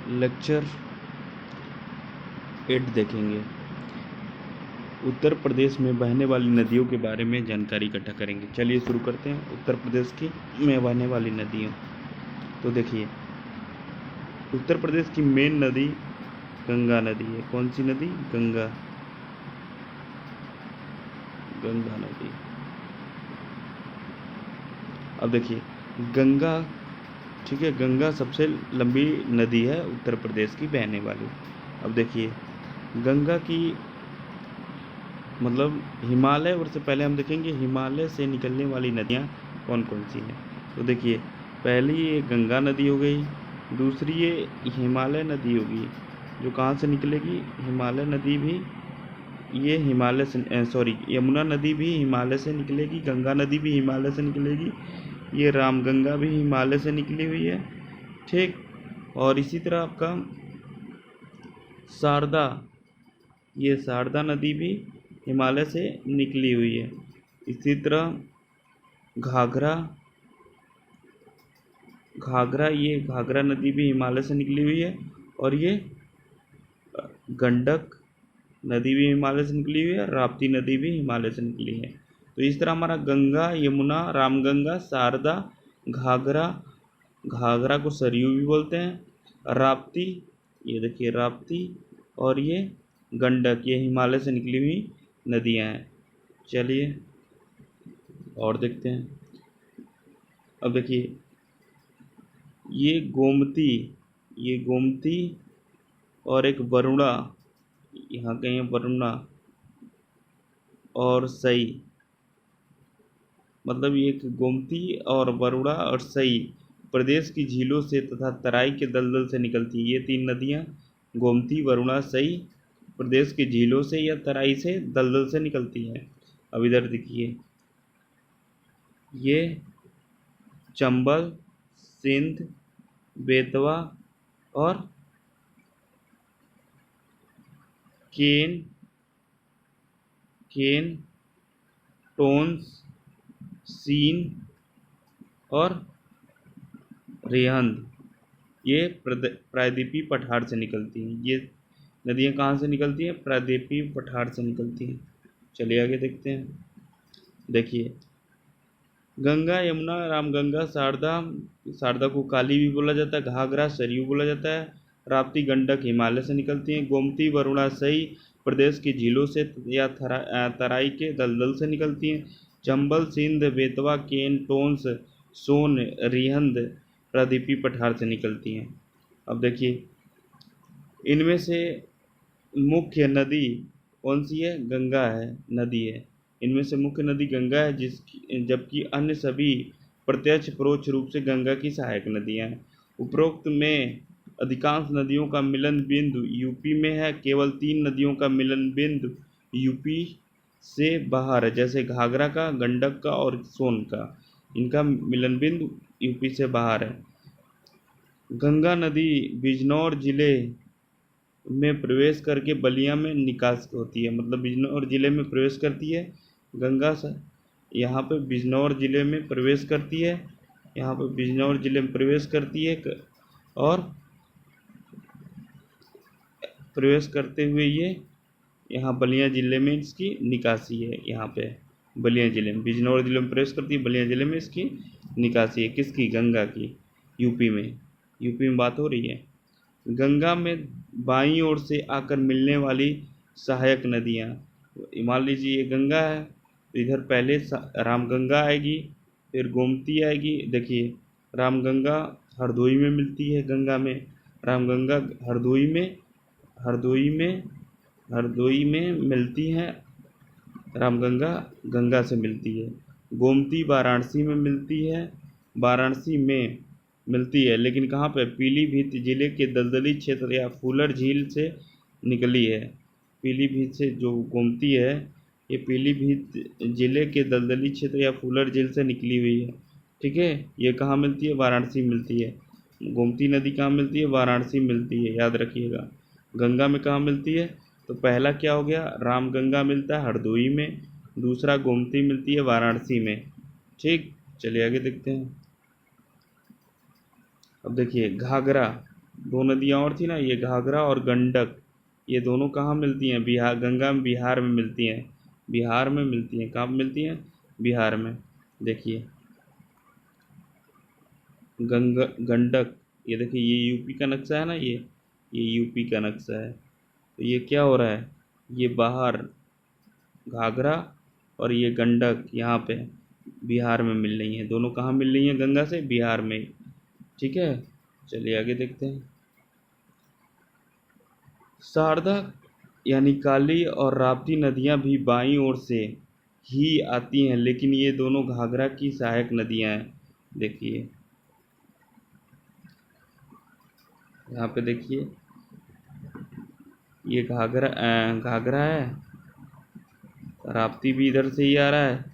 Lecture 8 देखेंगे। उत्तर प्रदेश में बहने वाली नदियों के बारे में जानकारी इकट्ठा करेंगे। चलिए शुरू करते हैं। उत्तर प्रदेश की में बहने वाली नदियों, तो देखिए उत्तर प्रदेश की मेन नदी गंगा नदी है। कौन सी नदी? गंगा नदी। अब देखिए गंगा, ठीक है, गंगा सबसे लंबी नदी है उत्तर प्रदेश की बहने वाली। अब देखिए गंगा की मतलब हिमालय, और से पहले हम देखेंगे हिमालय से निकलने वाली नदियाँ कौन कौन सी हैं। तो देखिए पहली ये गंगा नदी हो गई, दूसरी ये हिमालय नदी होगी जो कहाँ से निकलेगी? हिमालय नदी भी ये हिमालय से यमुना नदी भी हिमालय से निकलेगी, गंगा नदी भी हिमालय से निकलेगी, ये रामगंगा भी हिमालय से निकली हुई है, ठीक। और इसी तरह आपका शारदा, ये शारदा नदी भी हिमालय से निकली हुई है। इसी तरह ये घाघरा नदी भी हिमालय से निकली हुई है, और ये गंडक नदी भी हिमालय से निकली हुई है, राप्ती नदी भी हिमालय से निकली है। तो इस तरह हमारा गंगा, यमुना, रामगंगा, शारदा, घाघरा को सरयू भी बोलते हैं, राप्ती, ये देखिए राप्ती, और ये गंडक, ये हिमालय से निकली हुई नदियां हैं। चलिए और देखते हैं। अब देखिए ये गोमती और एक वरुणा, यहाँ कहीं वरुणा और सई, मतलब ये गोमती और वरुणा और सई प्रदेश की झीलों से तथा तराई के दलदल से निकलती है। ये तीन नदियाँ गोमती, वरुणा, सई प्रदेश की झीलों से या तराई से दलदल से निकलती हैं। अब इधर देखिए ये चंबल, सिंध, बेतवा और केन, टोंस, सीन और रेहंद, ये प्रायद्वीपीय पठार से निकलती हैं। ये नदियाँ कहाँ से निकलती हैं? प्रायद्वीपीय पठार से निकलती हैं। चलिए आगे देखते हैं। देखिए गंगा, यमुना, रामगंगा, शारदा को काली भी बोला जाता है, घाघरा सरयू बोला जाता है, राप्ती, गंडक हिमालय से निकलती हैं, गोमती, वरुणा, सई प्रदेश की झीलों से या तराई के दलदल से निकलती हैं, चंबल, सिंध, बेतवा, केन, टोंस, सोन, रिहंद प्रायद्वीपीय पठार से निकलती हैं। अब देखिए इनमें से मुख्य नदी कौन सी है? गंगा नदी है। इनमें से मुख्य नदी गंगा है, जबकि अन्य सभी प्रत्यक्ष परोक्ष रूप से गंगा की सहायक नदियां हैं। उपरोक्त में अधिकांश नदियों का मिलन बिंदु यूपी में है। केवल 3 नदियों का मिलन बिंदु यूपी से बाहर है, जैसे घाघरा का, गंडक का और सोन का। इनका मिलन बिंदु यूपी से बाहर है। गंगा नदी बिजनौर जिले में प्रवेश करके बलिया में निकास होती है, मतलब बिजनौर जिले में प्रवेश करती है गंगा से, यहाँ पे बिजनौर जिले में प्रवेश करती है, यहाँ पे बिजनौर जिले में प्रवेश करती है, और प्रवेश करते हुए ये यहाँ बलिया जिले में इसकी निकासी है। यहाँ पे बलिया जिले में, बिजनौर जिले में प्रवेश करती है, बलिया जिले में इसकी निकासी है। किसकी? गंगा की। यूपी में बात हो रही है। गंगा में बाईं ओर से आकर मिलने वाली सहायक नदियाँ, मान लीजिए ये गंगा है, तो इधर पहले रामगंगा आएगी, फिर गोमती आएगी। देखिए रामगंगा हरदोई में मिलती है, गंगा में रामगंगा हरदोई में मिलती है, रामगंगा गंगा से मिलती है। गोमती वाराणसी में मिलती है, लेकिन कहाँ पे? पीलीभीत जिले के दलदली क्षेत्र या फूलर झील से निकली है। पीलीभीत से जो गोमती है, ये पीलीभीत जिले के दलदली क्षेत्र या फूलर झील से निकली हुई है, ठीक है। ये कहाँ मिलती है? वाराणसी मिलती है। गोमती नदी कहाँ मिलती है? वाराणसी मिलती है, याद रखिएगा। गंगा में कहाँ मिलती है? तो पहला क्या हो गया? रामगंगा मिलता है हरदोई में, दूसरा गोमती मिलती है वाराणसी में, ठीक। चलिए आगे देखते हैं। अब देखिए घाघरा दो नदियाँ और थी ना, ये घाघरा और गंडक, ये दोनों कहाँ मिलती हैं? बिहार, गंगा में बिहार में मिलती हैं। बिहार में मिलती हैं। कहाँ मिलती हैं? बिहार में। देखिए गंडक, ये देखिए, ये यूपी का नक्शा है ना, ये यूपी का नक्शा है। तो ये क्या हो रहा है? ये बाहर घाघरा और ये गंडक यहाँ पे बिहार में मिल रही हैं। दोनों कहाँ मिल रही हैं गंगा से? बिहार में। ठीक है, चलिए आगे देखते हैं। शारदा यानी काली और राप्ती नदियाँ भी बाईं ओर से ही आती हैं, लेकिन ये दोनों घाघरा की सहायक नदियाँ हैं। देखिए यहाँ पे देखिए, ये घाघरा है, राप्ती भी इधर से ही आ रहा है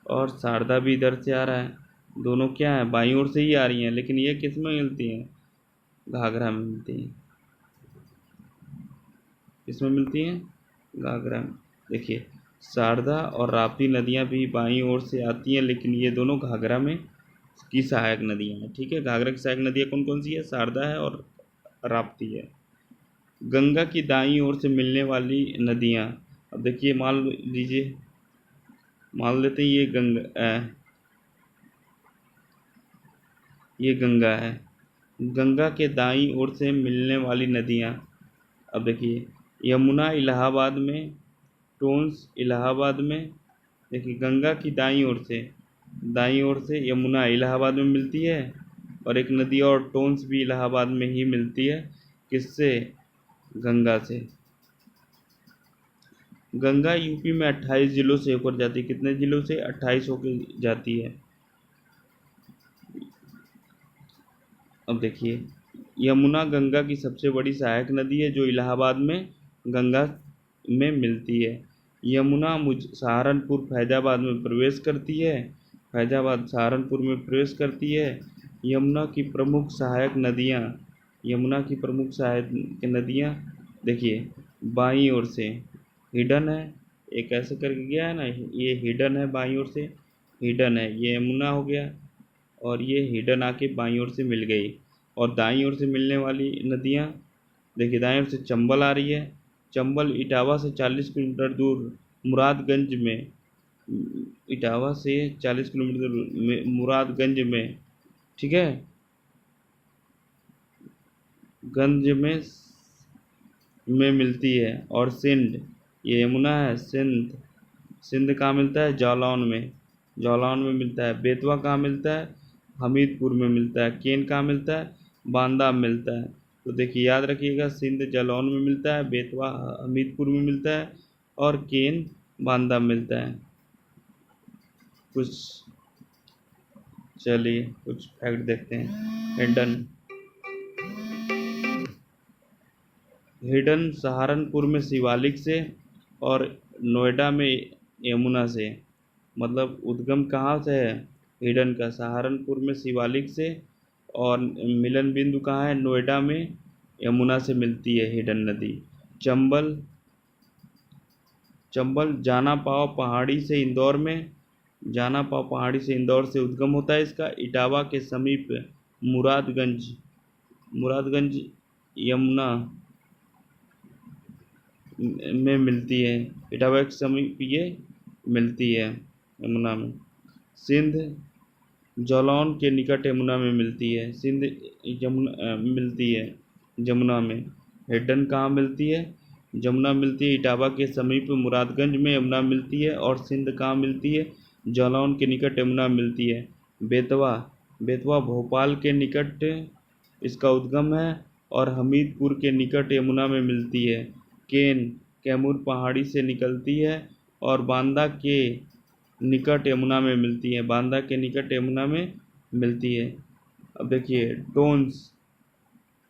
और शारदा भी इधर से आ रहा है। दोनों क्या है? बाईं ओर से ही आ रही हैं, लेकिन ये किस में मिलती हैं? घाघरा में मिलती हैं। किस में मिलती हैं? घाघरा में। देखिए, शारदा और राप्ती नदियाँ भी बाईं ओर से आती हैं, लेकिन ये दोनों घाघरा में की सहायक नदियाँ हैं। ठीक है, घाघरा की सहायक नदियाँ कौन कौन सी है? शारदा है और राप्ती है। गंगा की दाईं ओर से मिलने वाली नदियाँ, अब देखिए, मान लीजिए, मान लेते हैं ये गंगा है। गंगा के दाईं ओर से मिलने वाली नदियाँ, अब देखिए, यमुना इलाहाबाद में, टोंस इलाहाबाद में। देखिए, गंगा की दाईं ओर से यमुना इलाहाबाद में मिलती है, और एक नदी और टोंस भी इलाहाबाद में ही मिलती है। किससे? गंगा से। गंगा यूपी में 28 जिलों से होकर जाती है। कितने जिलों से? 28 होकर जाती है। अब देखिए, यमुना गंगा की सबसे बड़ी सहायक नदी है, जो इलाहाबाद में गंगा में मिलती है। यमुना सहारनपुर फैजाबाद में प्रवेश करती है। फैजाबाद सहारनपुर में प्रवेश करती है। यमुना की प्रमुख सहायक नदियाँ, यमुना की प्रमुख सहायक नदियाँ, देखिए, बाईं ओर से हिडन है, एक ऐसे करके गया है ना, ये हिडन है, बाईं ओर से हिडन है, ये यमुना हो गया, और ये हिडन आके बाईं ओर से मिल गई। और दाईं ओर से मिलने वाली नदियाँ, देखिए, दाईं ओर से चंबल आ रही है। चंबल इटावा से 40 किलोमीटर दूर मुरादगंज में, इटावा से 40 किलोमीटर में मुरादगंज में, ठीक है, गंज में मिलती है। और सिंध, ये यमुना है, सिंध कहाँ मिलता है? जालौन में, जालौन में मिलता है। बेतवा कहाँ मिलता है? हमीरपुर में मिलता है। केन कहाँ मिलता है? बांदा में मिलता है। तो देखिए, याद रखिएगा, सिंध जालौन में मिलता है, बेतवा हमीरपुर में मिलता है, और केन बांदा में मिलता है। कुछ, चलिए कुछ फैक्ट देखते हैं। हिडन सहारनपुर में शिवालिक से, और नोएडा में यमुना से। मतलब उद्गम कहाँ से है हिडन का? सहारनपुर में शिवालिक से, और मिलन बिंदु कहाँ है? नोएडा में यमुना से मिलती है हिडन नदी। चंबल, जाना पाव पहाड़ी से इंदौर में, जाना पाव पहाड़ी से इंदौर से उद्गम होता है इसका। इटावा के समीप मुरादगंज, मुरादगंज यमुना में मिलती है। इटावा के समीप ये मिलती है यमुना में। सिंध जालौन के निकट यमुना में मिलती है। सिंध यमुना मिलती है जमुना में। हिडन कहाँ मिलती है? जमुना मिलती है इटावा के समीप मुरादगंज में यमुना मिलती है। और सिंध कहाँ मिलती है? जालौन के निकट यमुना मिलती है। बेतवा, बेतवा भोपाल के निकट इसका उद्गम है, और हमीरपुर के निकट यमुना में मिलती है। केन कैमूर पहाड़ी से निकलती है, और बांदा के निकट यमुना में मिलती है। बांदा के निकट यमुना में मिलती है। अब देखिए,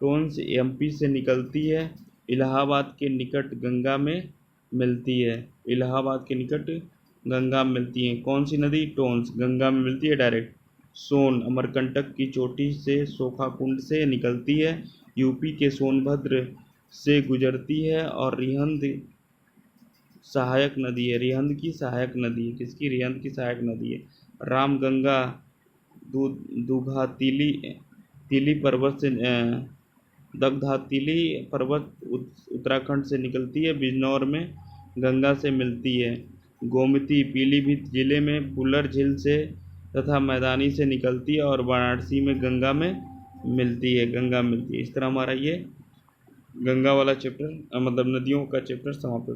टोंस एमपी से निकलती है, इलाहाबाद के निकट गंगा में मिलती है। इलाहाबाद के निकट गंगा में मिलती है। कौन सी नदी? टोंस, गंगा में मिलती है डायरेक्ट। सोन अमरकंटक की चोटी से सोखाकुंड से निकलती है, यूपी के सोनभद्र से गुजरती है, और रिहंद सहायक नदी है। रिहंद की सहायक नदी है। किसकी? रिहंद की सहायक नदी है। रामगंगा दुघा तिली पर्वत से दगधातिली पर्वत उत्तराखंड से निकलती है, बिजनौर में गंगा से मिलती है। गोमती पीलीभीत जिले में फुलर झील से तथा मैदानी से निकलती है और वाराणसी में गंगा मिलती है। इस तरह हमारा ये गंगा वाला चैप्टर मतलब नदियों का चैप्टर समाप्त होता है।